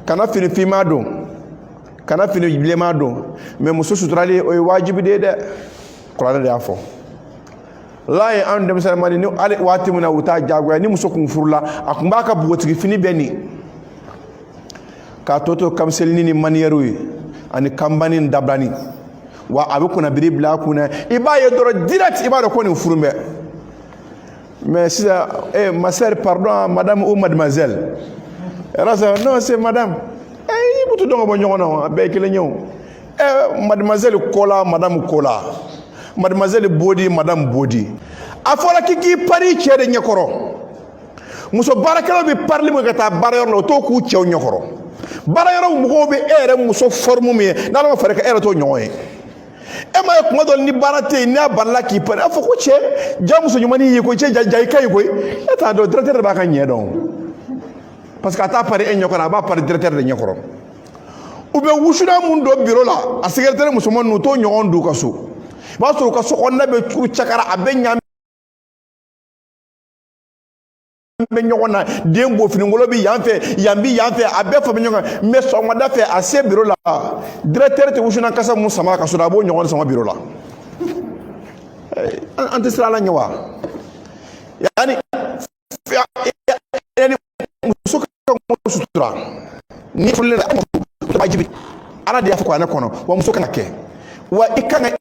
kana fini fima don kana fini bilema don mais muso suturali o wajibi de Qur'an de afo la ya an dem salmani ni ali wati muna wuta jagoya ni muso kun furula akumba ka bugoti fini beni ka toto kamselni ni maniyaru ani kambani dabrani wa abukuna biribla kuna ibaye doro direct ibado ko ni furumbe mais si ma sœur pardon madame ou mademoiselle Rasa, non, c'est madame. Eh, il faut que mademoiselle Kola, madame Kola. Mademoiselle Bodi, madame Bodi. Afola kiki pari chere nyakoro. Muso barakalo bi parli mo gata barayor lo to ku chew nyakoro. Barayor mo be ere muso formu me na la fare ka ere to nyoy. E ma ko modol ni barate ni aballa ki pari afo ko che jamu so nyumani yi ko che jay kay ko eta do directeur ba kan nyedon. Parce que ata pari en nyokora ba pari directeur de nyokoro ube wushuna mundo biro la a secrétaire musoman no to nyon du kaso ba so kaso on na be turu chakara abenya be nyona dembo fini ngolo bi yambi abe fa be nyonga mais so ngada fe a se biro la directeur te wushuna kasa musama kaso da bo nyon sama biro la ante sala la nyawa yani sutura ni fulle wajibi ala dia fako ana kono wa muso kana ke wa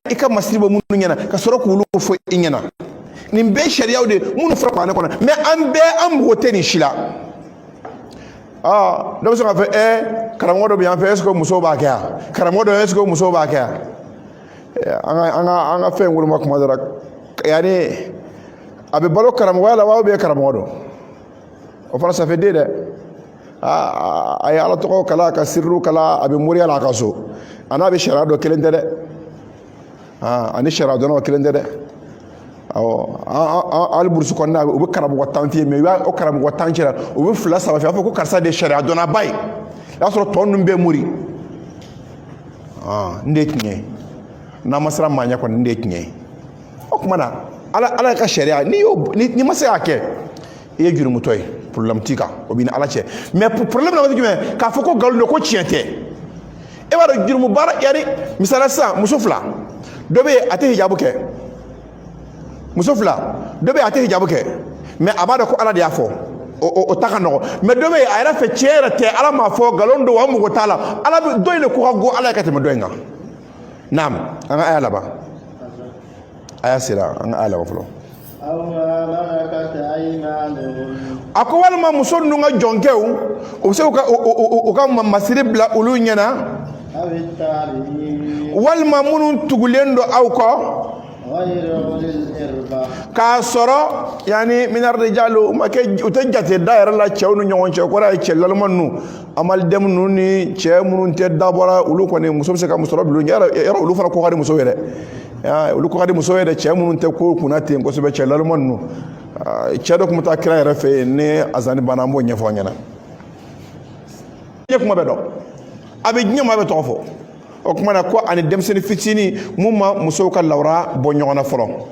ikka masribo munu nyana ka soro ko lu fo inyana ni be sharia de munu fako ana kono mais an be am hoteni shila do so ka fe karamodo bi an fe esko muso ba ka karamodo esko muso ba ka anga fe ngulu makuma dara yani abe balo karamodo wala wa be karamodo o fara ça fait de ay ala to kala ka sirru kala abi muriya la kaso ana be sharado kelende de ani sharado no kelende de al bursu ko na o be karabu watan fi me o karabu watan cira o be fula sa fa ko karsa de sharado na bay la so to ndum be muri ndet nye na masra manya ko ndet nye o kuma na ala ka sharia ni masaya ke e juru mutoy problème tika obina ala che mais problème na wadi mais ka foko galu ko tiente e wara jurmu bara yari misala sa musufla dobe ate hijabu ke musufla dobe ate hijabu ke mais abada ko ala dia fo o taka no mais dobe ayra fe tiere te ala ma fo galondo wa mu ko tala ala doyne ko go ala ka te me doynga nam anga ayala ba aya sira anga ala ba flo ako walma muso nunga jonkew o se o ka masiri bla ulu nyana walma munun tugulendo aw ko ka soro yani minar rijalu make utajate daira la chewnu nyon che ko ra chelal manu amal dem nu ni che munun te dabora ulu ko ne muso se ka musoro blu nyara era ulu fara ko gadi muso wele ya ulu ko gadi muso wele che munun te ko kunate ko so be chelal manu che do ko mutakira refe ne azani banambo nyefo nyana nyef mo be do abi nyama be tofo o kuma na ko ani dem sen fitini mumma muso ka lawra bo nyona folo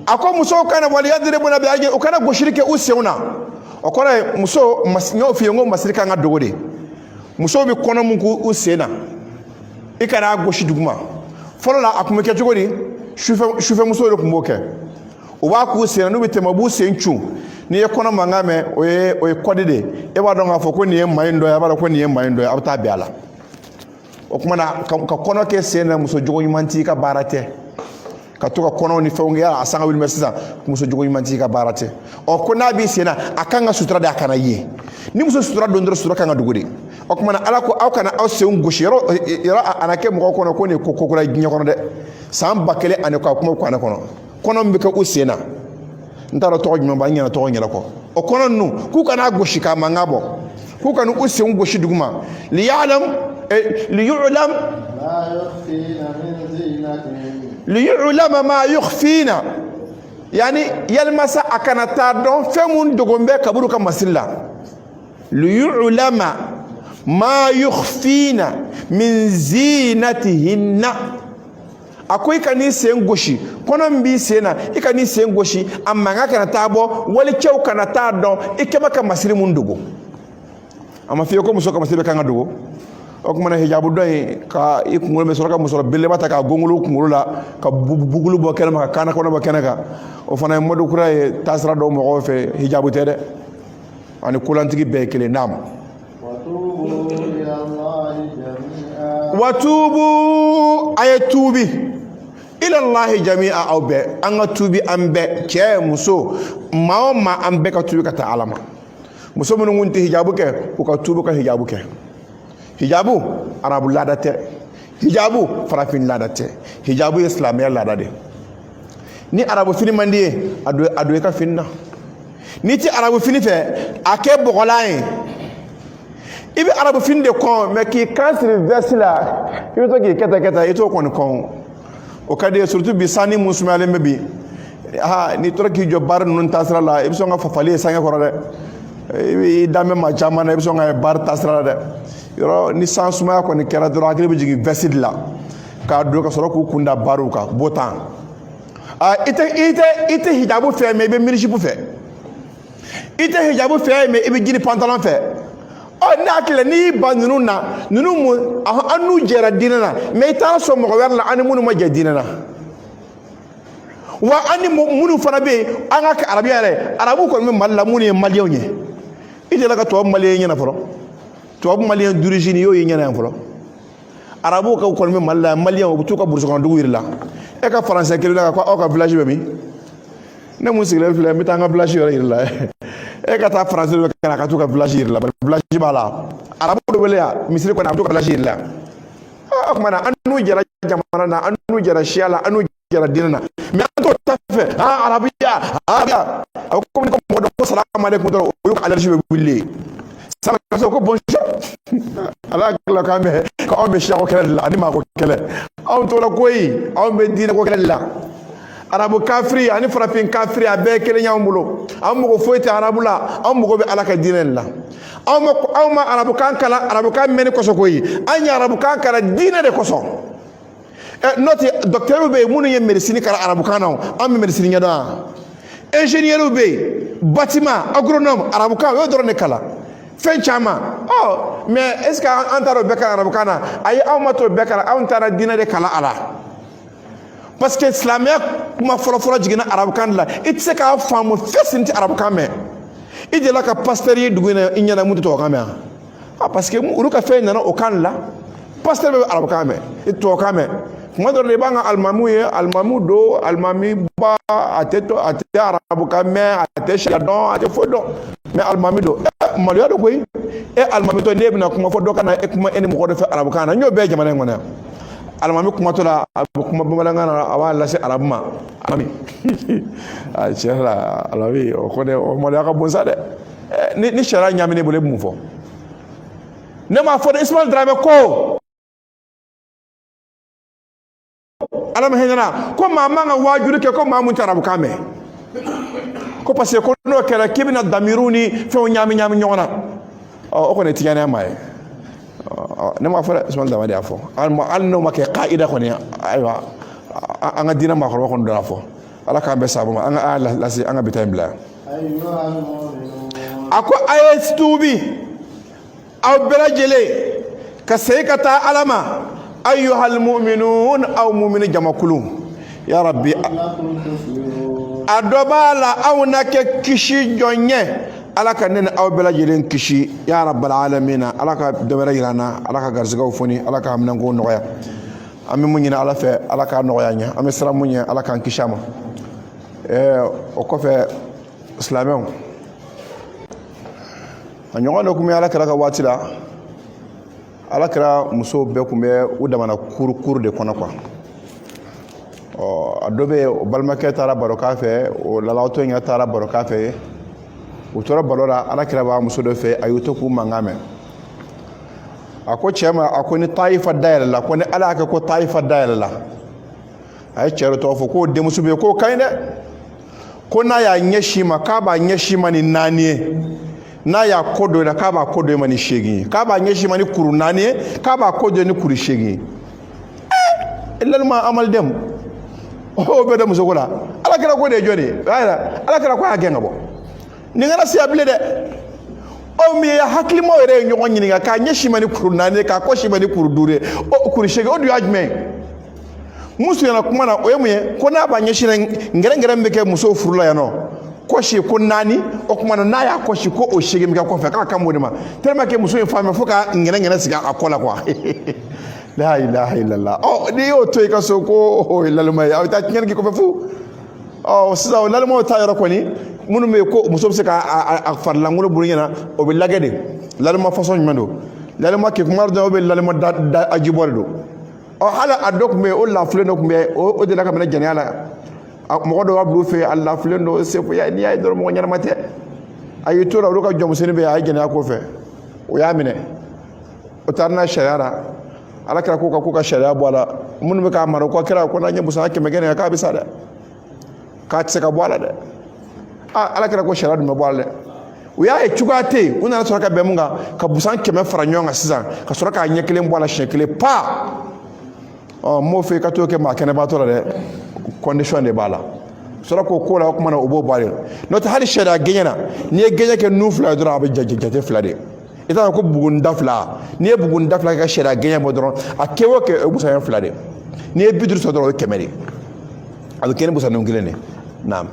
ako muso kana wali yadribuna bi aje o kana go shirike usewna o kore muso masnyo fiyengo masrika nga dogode muso bi kono munku usena ikana go shiduguma folo la akumeke jogodi shufe muso do kumboke o ba ku usena no bitema bu senchu ni ekono mangame o kodide e ba don afoko ni mayndo ya ba ko ni mayndo ya abta biala o kuma na ka kono ke sena muso jogo yumanti ka barate ka to ka kono ni fawnga ya asanga wil mesisa muso jogo yumanti ka barate o ko na bi sena akanga sutura da kana yi ni muso sutura do ndro sutura kanga dugudi o kuma na ala ko aw kana aw se ngoshi yero anake mo ko ko ni ko la ginya kono de sam bakele anako kuma ko anakono kono mbika usena ntara to juma ba nyana to nyala ko o kono nu ku kana goshi ka mangabo ku kanu usse ngoshi duguma li ya'lam li yu'lam ma yukhfina min zinatihim li yu'lam ma yukhfina yani yalmasa akana tardon femun dogombe kaburu ka masilla li yu'lam ma yukhfina min zinatihinna ako i ka n'i sen gosi kɔnɔ min b'i sen na i ka n'i sen gosi a mankan kana taa bɔ walicɛw kana taa dɔn i kɛ bɛ ka masiri mun dogo a ma f'i ye ko muso ka masiri bɛ kan ka dogo o kumana hijabu dɔ in ka i kunkolo bɛ sɔrɔ ka musɔrɔ belebeleba ta k'a gongolo kunkolo la ka bugulu bɔ kɛnɛ ma ka kaana kɔnɔ bɔ kɛnɛ kan o fana ye mɔdi kura ye taasira dɔw mɔgɔw fɛ hijabu tɛ dɛ ani kolantigi bɛɛ ye kelen naam watubu a ye tuubi ilallahi jami'a aw bɛɛ an ka tuubi an bɛɛ cɛ muso maa o maa an bɛɛ ka tuubi ka taa ala ma muso minnu kun tɛ hijabu kɛ u ka tuubi ka hijabu kɛ hijabu arabu laada tɛ hijabu farafin laada tɛ hijabu ye silamɛya laada de ni arabu fini man di ye a don i ka fini na n'i tɛ arabu fini fɛ a kɛ bɔgɔlan ye i bɛ arabu fini de kɔn mɛ k'i kan siri vɛsi la i bɛ to k'i kɛta i t'o kɔni kɔn o ka di ye surtout bi sanni mun sumayalen bɛ bi n'i tora k'i jɔ baara ninnu taasira la i bɛ sɔn ka fafali ye sange kɔrɔ dɛ i b'i danbɛ maa caman na i bɛ sɔn ka baara taasira la dɛ yɔrɔ ni san sumaya kɔni kɛra dɔrɔn hakili bɛ jigin vɛsi de la k'a don ka sɔrɔ k'u kun da baaraw kan b'o tan i tɛ hijabu fɛ mɛ i bɛ mirisipu fɛ i tɛ hijabu fɛ mɛ i bɛ jiri pantalon fɛ ne hakili n'i y'i ban ninnu na ninnu mun an n'u jɛra diinɛ na mɛ i taara sɔrɔ mɔgɔ wɛrɛ la an ni minnu ma jɛ diinɛ na wa an ni minnu fana bɛ yen an ka kɛ arabiya yɛrɛ arabu kɔni bɛ mali la minnu ye maliyɛnw ye i delila ka tubabu maliyɛn ɲɛna fɔlɔ tubabu maliyɛn d'origine y'o ye ɲɛna yan fɔlɔ arabu ka kɔni bɛ mali la maliyɛnw u bɛ t'u ka burusi kɔnɔ dugu yiri la e ka faransɛ kelen na ko aw ka village bɛ min ne mun sigilen filɛ n bɛ taa an ka village yɔrɔ yiri la e ka taa faransɛ dɔ kɛ na ka t'u ka village yiri la village b'a la arabu dɔ wele yan misiri kɔni a bɛ t'u ka village yiri la o kumana an n'u jɛra jamana na an n'u jɛra siya la an n'u jɛra diinɛ na mɛ an t'o ta fɛ arabiya a ko komi mɔgɔ dɔ ko salamu aleykum dɔrɔn o y'u ka allergie bɛ wuli salamu ko bonjour ala hakilila k'an bɛ siya ko kɛlɛ de la ani maa ko kɛlɛ anw t'o la koyi anw bɛ diinɛ ko kɛlɛ de la arabu kafiri ani farafin kafiri a bɛɛ kelen y'anw bolo an mago foyi tɛ arabu la an mago bɛ ala ka diinɛ de la anw ma arabukan kalan arabukan mɛnni kosɔn koyi an ye arabukan kalan diinɛ de kosɔn n'o tɛ dɔkitɛriw bɛ yen minnu ye médecine kalan arabukan na an bɛ médecine ɲɛdɔn wa ingénieur bɛ yen bâtiment agronome arabukan o y'o dɔrɔn de kalan fɛn caman mais est ce que an taara o bɛɛ kalan arabukan na ayi anw ma t'o bɛɛ kalan anw taara diinɛ de kalan a la parce que silamɛya kuma fɔlɔfɔlɔ jiginna arabukan de la i tɛ se k'a faamu fɛn si tɛ arabukan mɛn i delila ka pasteur ye dugu in na i ɲɛna mun tɛ tubabukan mɛn parce que olu ka fɛn nana o kan de la pasteur bɛ arabukan mɛn i tɛ tubabukan mɛn kuma dɔ la i b'an ka alimamiw ye alimami don alimami ba a tɛ arabukan mɛn a tɛ sariya dɔn a tɛ foyi dɔn mais alimami don maloya don koyi alimami tɔ n'e bɛna kuma fɔ dɔ ka na e kuma e ni mɔgɔ dɔ fɛ arabukan na n y'o bɛɛ jamana in kɔnɔ yan alimami kumatɔ la a bɛ kuma bamanankan na a b'a lase arabu ma alimami tiɲɛ la alimami o kɔni o maloya ka bon sa dɛ ni sariya ɲaaminen e bolo e bɛ mun fɔ ne m'a fɔ dɛ Ismaël Dramé ko ala ma hinɛ na ko maa man ka waajuri kɛ ko maa mun tɛ arabukan mɛn ko parce que ko n'o kɛra k'i bɛna damiru ni fɛnw ɲaami ɲɔgɔn na o kɔni tigɛ ne ma ye ne m'a fɔ dɛ Ismaël Dramé de y'a fɔ hali n'o ma kɛ ka'ida kɔni ayiwa an ka diinɛ maakɔrɔba kɔni dɔ y'a fɔ ala k'an bɛɛ sababu ma an ka lase an ka bi ta in bila yan a ko a ye tuubi aw bɛɛ lajɛlen ka segin ka taa ala ma ayyuhal mu'minun aw mu'mini jamakulu ya rabbi a dɔ b'a la aw na kɛ kisi jɔn ye ala ka ne ni aw bɛɛ lajɛlen kisi ya rabbal alamina ala ka dɔ wɛrɛ yira an na ala ka garizɛgɛw foni ala ka minɛnkow nɔgɔya an bɛ mun ɲini ala fɛ ala k'a nɔgɔya ɲɛ an bɛ siran mun ɲɛ ala k'an kisi a ma o kɔfɛ silamɛw a ɲɔgɔn dɔ tun bɛ ala kɛra ka waati la ala kɛra musow bɛɛ tun bɛ u damana kuru de kɔnɔ quoi a dɔ bɛ yen o balimakɛ taara barokan fɛ o lalatɔ in taara barokan fɛ u tora baro la ala kɛra b'a muso dɔ fɛ a y'u to k'u mankan mɛn a ko cɛ ma a ko ni taifa dayɛlɛ la ko ni ala y'a kɛ ko taifa dayɛlɛ la a ye cɛ dɔ tɔgɔ fɔ k'o denmuso bɛ yen k'o ka ɲi dɛ ko n'a y'a ɲɛsin ma k'a b'a ɲɛsin ma ni 4 ye n'a y'a ko dɔ la k'a b'a ko dɔ ma ni 8 ye k'a b'a ɲɛsin ma ni kuru 4 ye k'a b'a ko dɔ ni kuru 8 ye lalma amal dem o be da muso ko la ala kira ko de joni ala kira ko ha genga bo ni ngara si abile de o mi ya hakli mo re nyogo nyini ka nyeshimani kurunane ka ko shimani kurudure o kurishege o du ajme musu yana kuma na oyemuye ko na ba nyeshina ngere mbeke muso furula ya no ko shi ko nani o kuma na ya ko shi ko o shege mbeka ko fe ka kamode ma tellement que muso femme foka ngere siga akola kwa la ilaha illallah oh ni o to ka so ko o lalma ya ta ngere ki ko fe fu oh sisa lalma ta yoro ko ni munu me ko muso se ka a farla ngolo buru nyana o be lagade lalma façon nyando lalma ke kuma do be lalma da ajibol do o hala adok me o la fule nok me o de la ka mena janiala mo do wablu fe alla fule no se fo ya ni ay do mo nyana mate ay to raw ka jom sene be ay jani ko fe o ya mine o tarna shariara ala kra ko ka sharia bola mun be ka maro ko kra ko na nyabu sa ke me gene ka bisa da ka tse ka bola de ala kra ko sharia dum bola de o ya e chugate una na so ka be munga ka busan ke me fara nyonga sisan ka so ka nyekele bola shekele pa mo fe ka to ke ma kene ba to de condition de bala sura ko ko la ko mana obo bare not hali shada genyana ni genya ke nu fla dra ba jajjate fla de ita ko bugun dafla ni bugun dafla ka shada genya bo dron akewo ke busa fla de ni bidur so dro kemeri al ken busa non gilene nam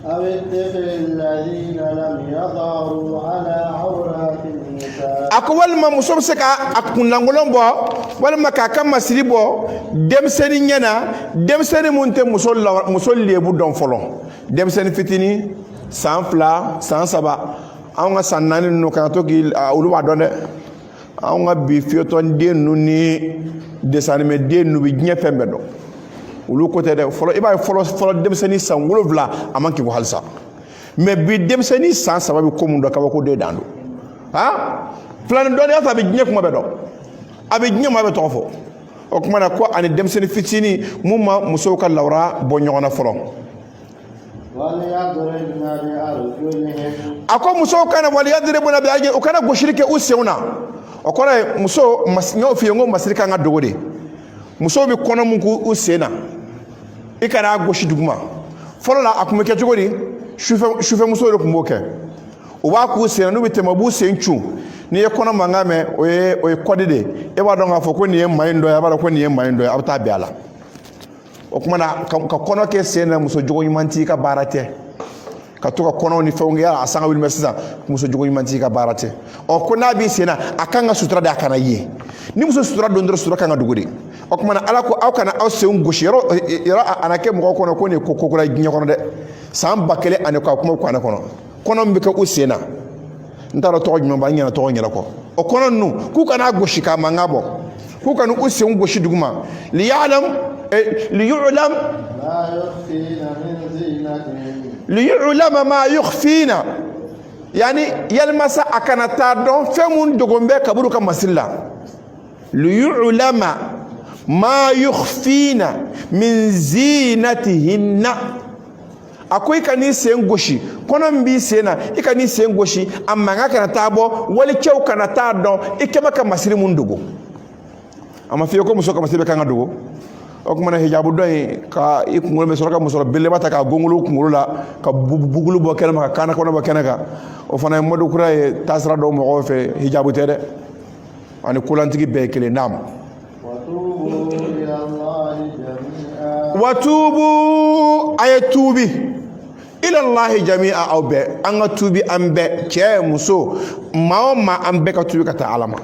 أو الطفل الذين لم يظهروا على عورات النساء أقوال ما مصوب سكا أكون لانغولون بوا ولا كا كم مسري بوا دم سني نينا دم سني مونت مسول ليبو دون فلون دم سني فتني سان فلا سان سبا أونغا ساناني نو كانتو كي أولو وادونه أونغا بيفيوتون دي نوني دسانمي دي نو بيجنيه فمبدو ulu côté de folo iba folo demseni san wolovla amanki bo halsa mais bi demseni san sababu ko mun do ka ko de dando ha plan do de fa bi gnye kuma be do abi gnye ma be tofo o kuma na ko ani demseni fitini mumma muso ka lawra bo nyona folo ako muso kana wali yadribuna bi aje o kana go shirike useuna o kore muso masnyo fi ngo masrika nga dogode muso bi kono munku usena ikana goshi duguma folo la akumeke jogori shufe muso do kumboke o ba ku usena no bitema bu senchu ni e kono mangame o e kodede e ba donga fo ko ni e maindo ya ba ko ni e maindo ya abta biala o kuma na ka kono ke sena muso jogo yumanti ka barate ka to ka kono ni fonge ya asanga wil mesisa muso jogo yumanti ka barate o ko na bi sena akanga sutra da kana yi ni muso sutra do ndro sutra kanga dugudi o kuma na ala ko aw kana aw se ngoshi yoro anake mo ko ko ne ko la ginya kono de sam bakele anaka kuma ko anaka kono mbi ka usena ndaro to juma ba nyana to nyala ko o kono nu ku kana goshi ka mangabo ku kana usse ngoshi duguma li ya'lam li yu'lam لا يخفين من زينتهم li yu'lam ma yukhfina yani yalmasa akana tardon femun dogombe kaburu ka masilla li yu'lama ma yukhfina min zinatihinna akwai kani sen goshi kono mbi sena ikani sen goshi amma nga kana tabo wali cew kana tardon ikema ka masiri mun dugo amma fiyo ko muso ka masiri ka ngadugo o kuma na hijabu doy ka ikungol me soroka musoro belle bata ka gongulu kungulu la ka bugulu bo kenema ka kana kono bo kenaka o fana modu kura e tasra do mo fe hijabu tede ani kulantigi be kele nam وتوبوا إلى الله جميعا watubu ayatubi ila Allah jami'a aw be anga tubi ambe che muso ma ambe ka tubi kata alama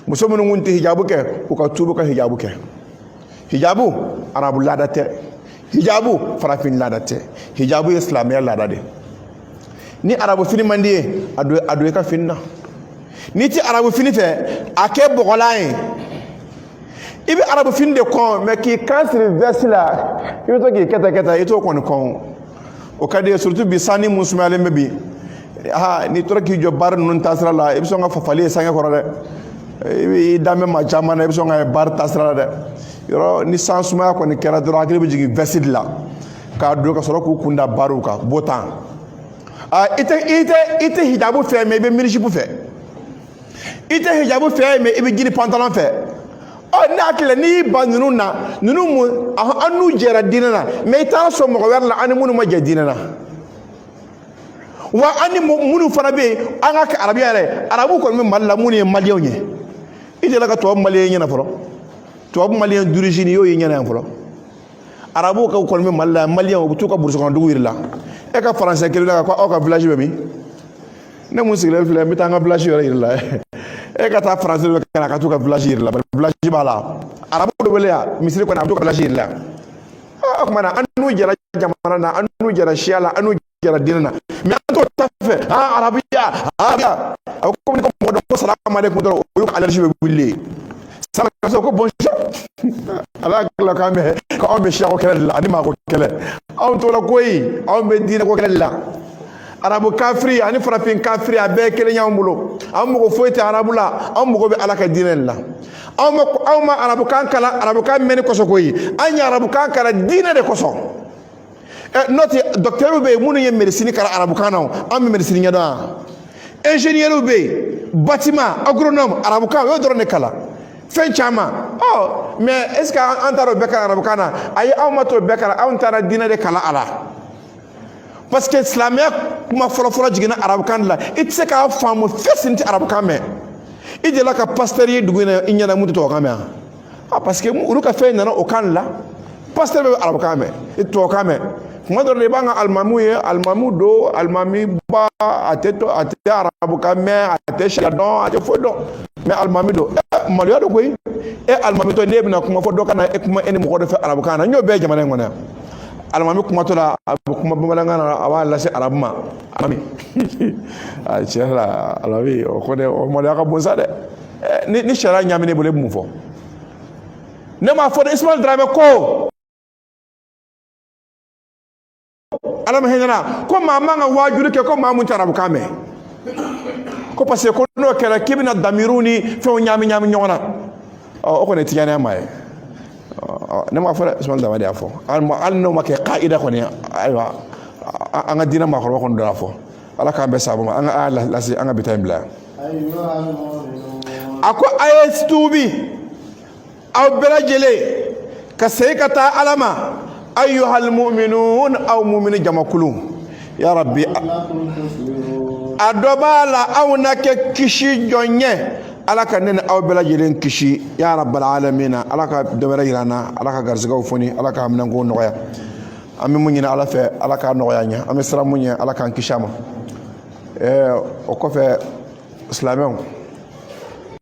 muso mun ngunti hijabu ke ko ka tubu ka hijabu ke hijabu arabu ladate hijabu farafin ladate hijabu islamiya ladade ni arabu fini mandie adu ka finna ni ti arabu fini fe ake bogolaye ibi arabu fin de kon mais qui cancre vesla il to ki keta ito kon o kadi surtout bi sani musuma le mebi ha ni to ki jo bar nun tasra la ibi songa fafali sanga ko de ibi dame ma jamana ibi songa bar tasra de yoro ni sansuma ko ni kera do akili bi jigi vesla ka do ka soro ku kunda baruka botan ite hijabu fe me be mirji bu fe ite hijabu fe me ibi giri pantalon fe n'a kila ni ba nunu na nunu mu anu jera dinana mais ta so mo werla ani munu ma jadinana wa ani munu fana be anga ka arabiya re arabu ko mi malla munu maliyo nye ide la ka to maliyo nyana folo to maliyo d'origine yo nyana folo arabu ko mi malla maliyo bu to ko burso ko dugu irla e ka français ke la ko o ka village be mi ne mu sigla fle mi tanga village yo irla e ka ta français be kana ka to ka village irla village bala arabu do belia misri ko na to ka village irla mana anu jara jamana na anu jara shiala anu jara dinana mais to tafe arabia ko ko do salam alaykum do ko allergie be bulle salam ko bonjour ala la kame ko on be shako kala la ani ma ko kala on to la koyi on be dina ko kala la arabu kafri ani farafin kafri abe kele nyambulo am ko foyti arabu la am ko be ala ka dinen la am ma arabu kan kala arabu kan meni ko so koyi anya arabu kan kala dina de ko so noti docteur be munu ye médecine kala arabu kan am médecine nyada ingénieur be bâtiment agronome arabu kan yo dorone kala fen chama mais est-ce que antaro be kala arabu kan ay awmato be kala antara dina de kala ala parce que islamia kuma folo jigina arabukan la itse ka famu fesinti arabukan me ide la ka pasteur duguna inyana mutu to kame parce que uru ka fe nana o kan la pasteur be arabukan me to kame kuma do le banga almamu do almami ba ateto ate arabukan me ate shadon ate fodo mais almami do malio do koy e almami to lebna kuma fodo kana e kuma eni mo do fe arabukan nyo be jamana ngona almami kuma to la kuma bamalanga awala se arabma amami chela alawi o kone o mo la ka bonsa de ni shara nyami ne bole mu fo ne ma fo de Ismail Dramé ko alama henana ko mama nga wajuru ke ko mamun tarabu kame ko parce que ko no kala kibina damiruni fe nyami nyona o ko ne tiyana mai nema fara Ismail Dramé afo al no make qaida ko ne aywa anga dina ma ko do afo ala ka be sabo anga la si anga bitay bla ako ayes tubi aw berajele ka saykata alama ayyuhal mu'minun aw mu'min jamakulum ya rabbi adobala aw nake kishi jonye ala ka nen aw bela jelen kishi ya rabbal alamin ala ka dobere yirana ala ka garzigaw foni ala ka amna ngo noya ami munyina ala fe ala ka noya nya ami sara munya ala ka kishama o ko fe islamon